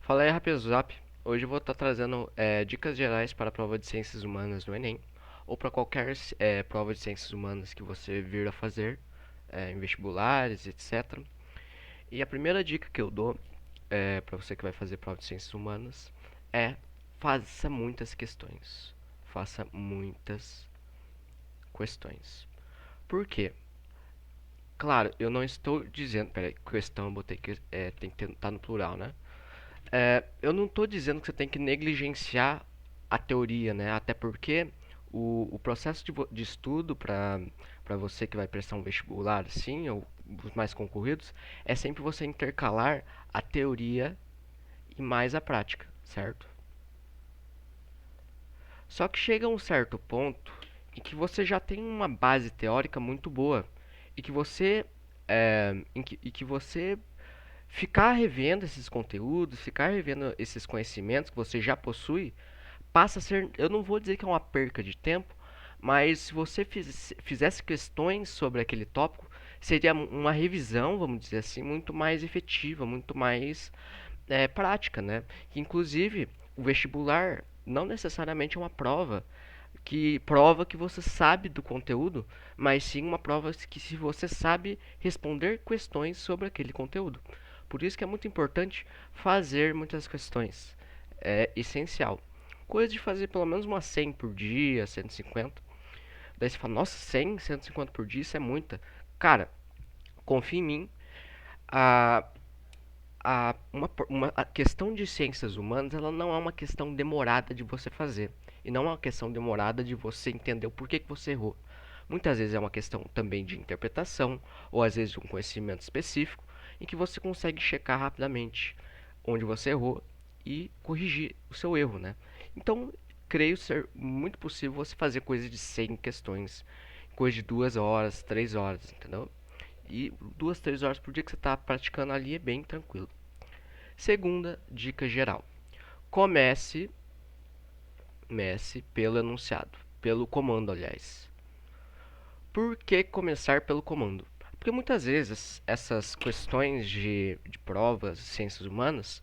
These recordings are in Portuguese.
Fala aí, Rapazap. Hoje eu vou estar trazendo dicas gerais para a prova de Ciências Humanas do Enem, ou para qualquer prova de Ciências Humanas que você vir a fazer, em vestibulares, etc. E a primeira dica que eu dou para você que vai fazer prova de Ciências Humanas é faça muitas questões. Faça muitas questões. Por quê? Claro, eu não estou dizendo. Peraí, questão eu botei que tem que estar no plural, né? Eu não estou dizendo que você tem que negligenciar a teoria, né? Até porque o processo de estudo para você que vai prestar um vestibular, assim, ou os mais concorridos, é sempre você intercalar a teoria e mais a prática, certo? Só que chega a um certo ponto em que você já tem uma base teórica muito boa e que você ficar revendo esses conteúdos, ficar revendo esses conhecimentos que você já possui, passa a ser, eu não vou dizer que é uma perca de tempo, mas se você fizesse questões sobre aquele tópico, seria uma revisão, vamos dizer assim, muito mais efetiva, muito mais prática, né? Inclusive, o vestibular não necessariamente é uma prova que prova que você sabe do conteúdo, mas sim uma prova que se você sabe responder questões sobre aquele conteúdo. Por isso que é muito importante fazer muitas questões. É essencial. Coisa de fazer pelo menos umas 100 por dia, 150. Daí você fala, nossa, 100, 150 por dia, isso é muita. Cara, confia em mim. A, a questão de ciências humanas, ela não é uma questão demorada de você fazer. E não é uma questão demorada de você entender o porquê que você errou. Muitas vezes é uma questão também de interpretação, ou às vezes de um conhecimento específico, em que você consegue checar rapidamente onde você errou e corrigir o seu erro, né? Então, creio ser muito possível você fazer coisa de 100 questões, coisa de 2 horas, 3 horas, entendeu? E 2, 3 horas por dia que você está praticando ali é bem tranquilo. Segunda dica geral: comece, comece pelo enunciado, pelo comando, aliás. Por que começar pelo comando? Porque muitas vezes essas questões de provas, ciências humanas,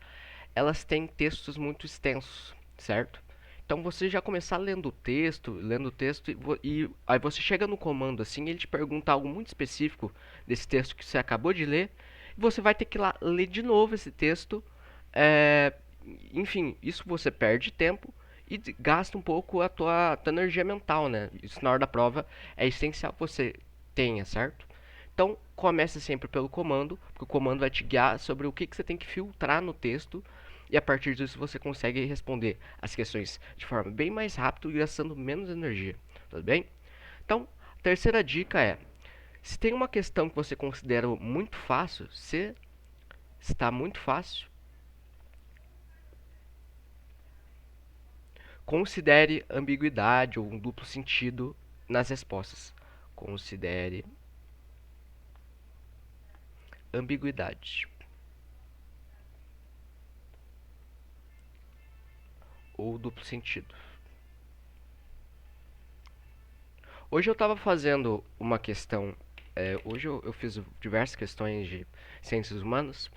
elas têm textos muito extensos, certo? Então você já começar lendo o texto e aí você chega no comando assim, ele te pergunta algo muito específico desse texto que você acabou de ler, e você vai ter que ir lá ler de novo esse texto. É, enfim, isso você perde tempo e gasta um pouco a tua energia mental, né? Isso na hora da prova é essencial que você tenha, certo? Então, comece sempre pelo comando, porque o comando vai te guiar sobre o que você tem que filtrar no texto, e a partir disso você consegue responder as questões de forma bem mais rápida e gastando menos energia, tudo bem? Então, a terceira dica é, se tem uma questão que você considera muito fácil, se está muito fácil, considere ambiguidade ou um duplo sentido nas respostas. Considere ambiguidade ou duplo sentido. Hoje eu estava fazendo uma questão. Hoje eu fiz diversas questões de ciências humanas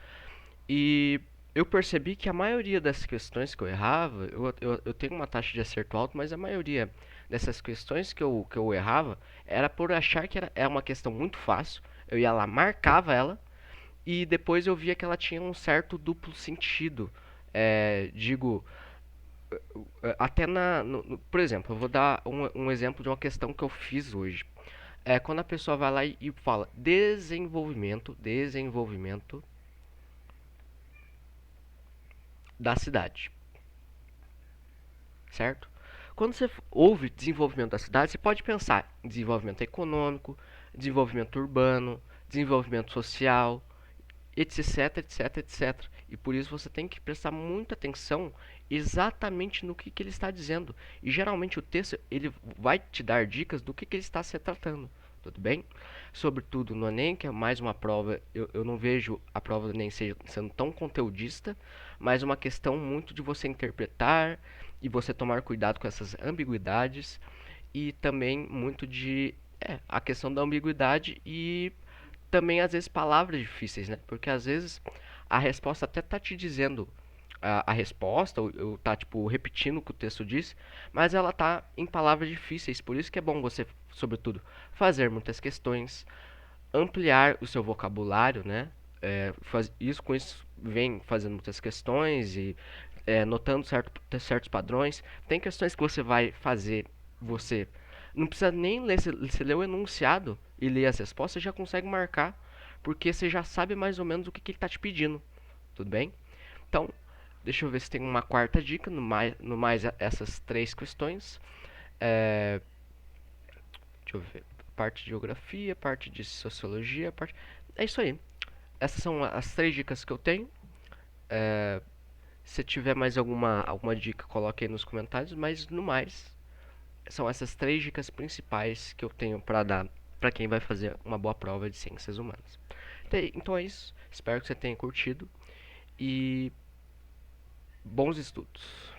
e eu percebi que a maioria das questões que eu errava, eu tenho uma taxa de acerto alta, mas a maioria dessas questões que eu errava era por achar que é uma questão muito fácil. Eu ia lá, marcava ela e depois eu via que ela tinha um certo duplo sentido. Digo, até por exemplo, eu vou dar um exemplo de uma questão que eu fiz hoje. Quando a pessoa vai lá e fala desenvolvimento da cidade, certo? Quando você ouve desenvolvimento da cidade, você pode pensar em desenvolvimento econômico, desenvolvimento urbano, desenvolvimento social, etc, etc, etc. E por isso você tem que prestar muita atenção exatamente no que ele está dizendo. E geralmente o texto ele vai te dar dicas do que ele está se tratando. Tudo bem? Sobretudo no Enem, que é mais uma prova, eu não vejo a prova do Enem sendo tão conteudista, mas uma questão muito de você interpretar e você tomar cuidado com essas ambiguidades e também muito de a questão da ambiguidade e também às vezes palavras difíceis, né? Porque às vezes a resposta até tá te dizendo a resposta, ou tá tipo repetindo o que o texto diz, mas ela tá em palavras difíceis, por isso que é bom você, sobretudo, fazer muitas questões, ampliar o seu vocabulário, né? Com isso vem fazendo muitas questões e notando certos padrões. Tem questões que você vai fazer, você não precisa nem ler, se ler o enunciado e ler as respostas, você já consegue marcar, porque você já sabe mais ou menos o que, que ele está te pedindo, tudo bem? Então, deixa eu ver se tem uma quarta dica, no mais essas três questões. É, deixa eu ver, parte de geografia, parte de sociologia, parte... É isso aí. Essas são as três dicas que eu tenho. Se tiver mais alguma dica, coloque aí nos comentários. Mas no mais, são essas três dicas principais que eu tenho para dar para quem vai fazer uma boa prova de ciências humanas. Então é isso. Espero que você tenha curtido e bons estudos.